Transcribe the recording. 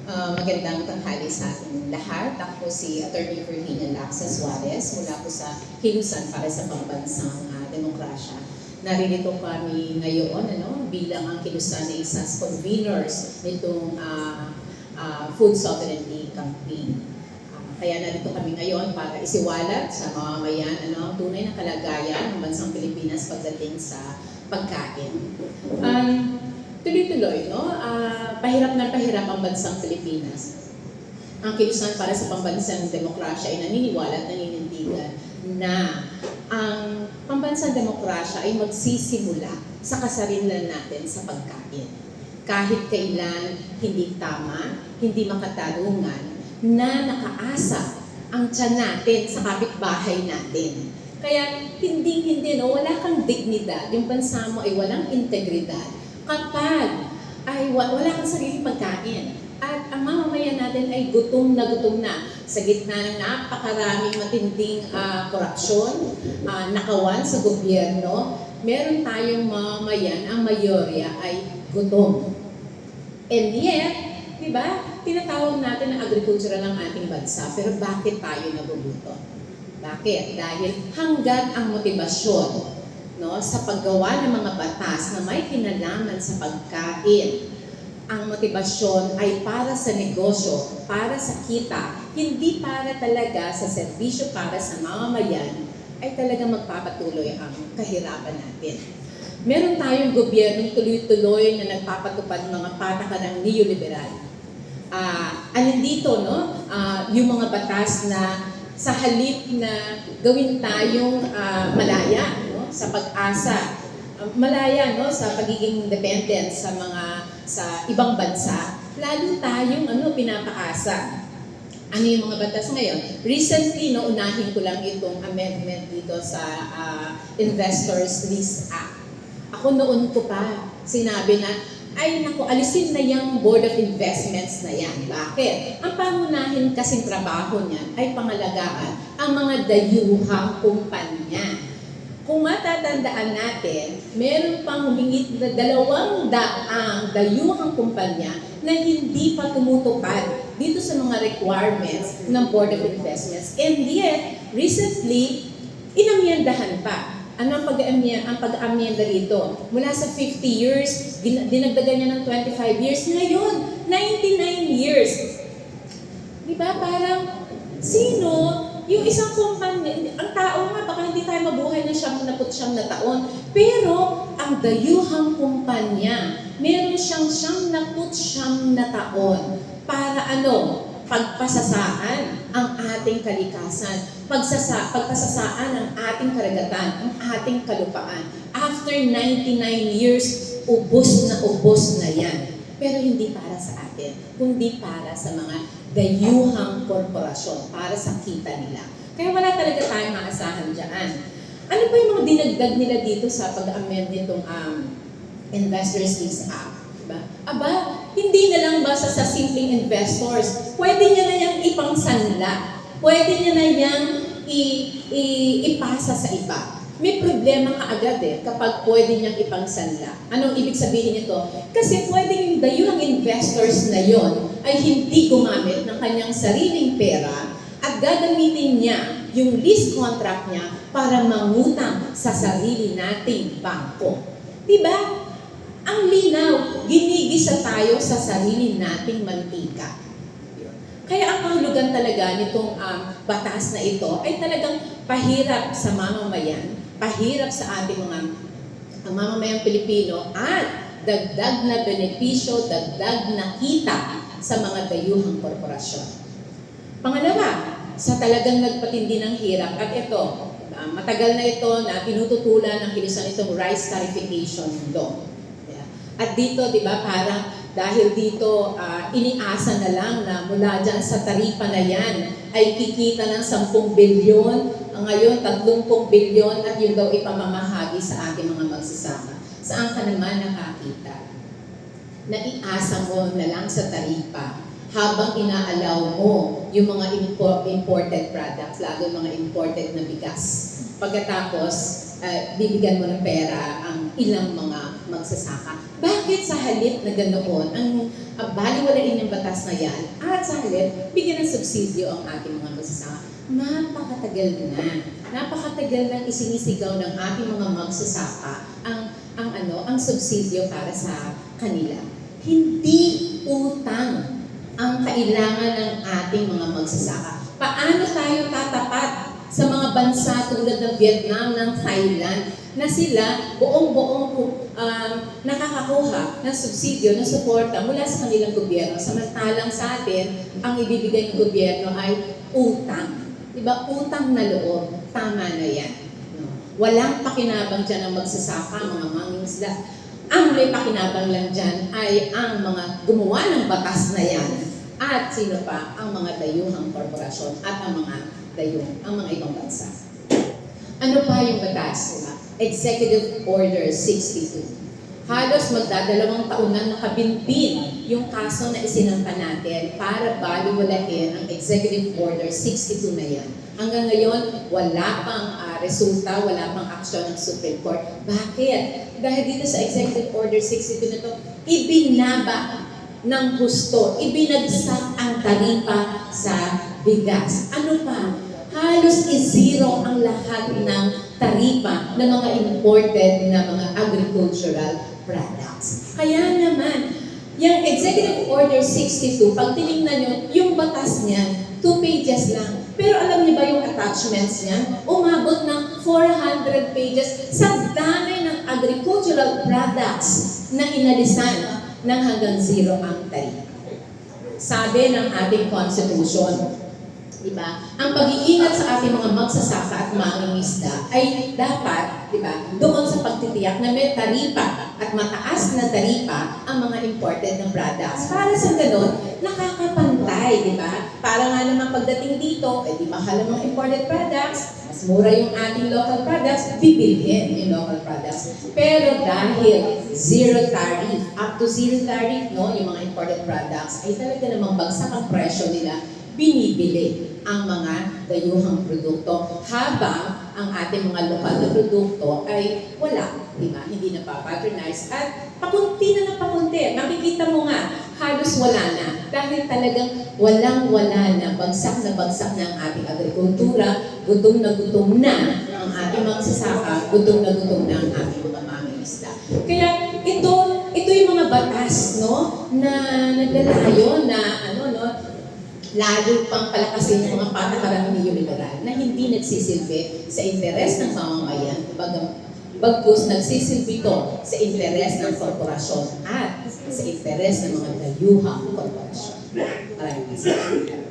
Magandang tanghali sa ating lahat. Ako si Atty. Virginia Laxa Suarez mula po sa Kilusan para sa Pambansang Demokrasya. Naririto kami ngayon bilang ang Kilusan na isa sa conveners nitong Food Sovereignty Campaign. Kaya narito kami ngayon para isiwalat sa mamamayan ang tunay na kalagayan ng bansang Pilipinas pagdating sa pagkain. Tuloy-tuloy, pahirap na pahirap ang bansang Pilipinas. Ang Kilusan para sa Pambansang Demokrasya ay naniniwala at naninindigan na ang pambansang demokrasya ay magsisimula sa kasarinlan natin sa pagkain. Kahit kailan hindi tama, hindi makatarungan, na nakaasa ang tiyan natin sa kapitbahay natin. Kaya hindi, wala kang dignidad, yung bansa mo ay walang integridad kapag ay wala kang sariling pagkain at ang mamamayan natin ay gutom na sa gitna ng napakaraming matinding korupsyon, nakawan sa gobyerno, meron tayong mamamayan, ang mayorya ay gutom. And yet, di ba, tinatawag natin na agricultural ang ating bansa, pero bakit tayo nagugutom? Bakit? Dahil hanggang ang motibasyon sa paggawa ng mga batas na may kinalaman sa pagkain, ang motibasyon ay para sa negosyo, para sa kita, hindi para talaga sa serbisyo para sa mamamayan, ay talaga magpapatuloy ang kahirapan natin. Meron tayong gobyernong tuloy-tuloy na nagpapatupad ng mga patakarang neoliberal. Dito, yung mga batas na sa halip na gawin tayong malaya, sa pag-asa, malaya sa pagiging dependent sa ibang bansa, lalo tayong pinapaasa. Ano yung mga batas ngayon? Recently, unahin ko lang itong amendment dito sa Investors Lease Act. Ako noon ko pa sinabi na, ay naku, alisin na yung Board of Investments na yan. Bakit? Ang pangunahin kasing trabaho niyan ay pangalagaan ang mga dayuhang kumpanya. Kung matatandaan natin, meron pang humingit na 200 dayuhang kumpanya na hindi pa tumutupad dito sa mga requirements ng Board of Investments. And yet, recently, inamyendahan pa. Ano ang pag-amyenda rito? Mula sa 50 years, dinagdagan niya ng 25 years. Ngayon, 99 years. Di ba? Parang, sino? Yung isang kumpanya, ang tao nga, baka hindi tayo mabuhay ng 79 na taon. Pero, ang dayuhang kumpanya, meron siyang 79 na taon para pagpasasaan ang ating kalikasan, pagpasasaan ang ating karagatan, ang ating kalupaan. After 99 years, ubos na yan. Pero hindi para sa atin, kundi para sa mga dayuhang korporasyon, para sa kita nila. Kaya wala talaga tayong maasahan dyan. Ano pa yung mga dinagdag nila dito sa pag-amend nitong Investors Lease Act? Diba? Hindi na lang basta sa simpleng investors. Pwede niya na yung ipangsanla. Pwede niya na yung ipasa sa iba. May problema ka agad kapag pwede niyang ipangsanla. Anong ibig sabihin nito? Kasi pwede yung dayuhang investors na yon ay hindi gumamit ng kanyang sariling pera at gagamitin niya yung lease contract niya para mangutang sa sarili nating bangko. Diba? Ang linaw, ginigisa tayo sa sarili nating mantika. Kaya ang kahulugan talaga nitong batas na ito ay talagang pahirap sa mamamayan, pahirap sa ating mga mamamayang Pilipino at dagdag na benepisyo, dagdag na kita sa mga dayuhang korporasyon. Pangalawa, sa talagang nagpatindi ng hirap, at ito, matagal na ito na tinututulan ng Kilusan itong rice tarification law. At dito, di ba, parang dahil dito iniasa na lang na mula dyan sa taripa na yan ay kikita ng 10 bilyon, ngayon 30 bilyon at yun daw ipamamahagi sa ating mga magsasaka. Saan ka naman nakakita? Naiasa mo na lang sa taripa habang inaalaw mo yung mga imported products, lalo yung mga imported na bigas. Pagkatapos, bibigyan mo ng pera ang ilang mga magsasaka. Bakit sa halip na ganoon ang baliwalain yung batas na yan at sa halip bigyan ng subsidyo ang ating mga magsasaka? Napakatagal na. Napakatagal nang isinisigaw ng ating mga magsasaka ang subsidyo para sa kanila. Hindi utang ang kailangan ng ating mga magsasaka. Paano tayo tatapat sa mga bansa tulad ng Vietnam, ng Thailand, na sila buong-buong nakakakuha ng subsidyo, ng suporta mula sa kanilang gobyerno. Samantalang sa atin, ang ibibigay ng gobyerno ay utang. Diba? Utang na loob. Tama na yan. No? Walang pakinabang dyan ang magsasaka, mga mangingisda. Ang may pakinabang lang dyan ay ang mga gumawa ng batas na yan. At sino pa? Ang mga dayuhang korporasyon at ang mga mga ibang bansa. Ano pa yung batas? Diba? Executive Order 62. Halos magdadalawang taon na nakabinbin yung kaso na isinampa natin para baliwalain ang Executive Order 62 na yan. Hanggang ngayon, wala pang resulta, wala pang aksyon ng Supreme Court. Bakit? Dahil dito sa Executive Order 62 na ito, ibinaba ng gusto, ibinagsak ang taripa sa bigas. Ano pa? Halos i-zero ang lahat ng taripa ng mga imported na mga agricultural products. Kaya naman, yung Executive Order 62, pag tinignan nyo, yung batas niya, 2 pages lang. Pero alam niyo ba yung attachments niya? Umabot ng 400 pages sa dami ng agricultural products na inalisan ng hanggang zero ang taripa. Sabi ng ating Constitution, diba? Ang pag-iingat sa ating mga magsasaka at mangingisda ay dapat, diba, doon sa pagtitiyak na may taripa at mataas na taripa ang mga imported na products. Para sa ganun, nakakapantay, diba? Para nga naman pagdating dito, di mahal ang mga imported products, mas mura yung ating local products, bibilhin yung local products. Pero dahil zero tariff, up to zero tariff, no, yung mga imported products, ay talaga namang bagsak ang presyo nila, binibili ang mga dayuhang produkto habang ang ating mga lokal na produkto ay wala, di ba? Hindi na papatronize at pakunti na pakunti. Makikita mo nga, halos wala na. Dahil talagang walang-wala na, bagsak na ang ating agrikultura, gutom na ang ating magsasaka, gutom na ang ating mga mangingisda. Kaya ito yung mga batas, no, na naglalayo na lalo pang palakasin yung mga patakaran ng neoliberal na hindi nagsisilbi sa interes ng mamamayan, bagkus nagsisilbi ito sa interes ng korporasyon at sa interes ng mga dayuhang korporasyon. Maraming salamat.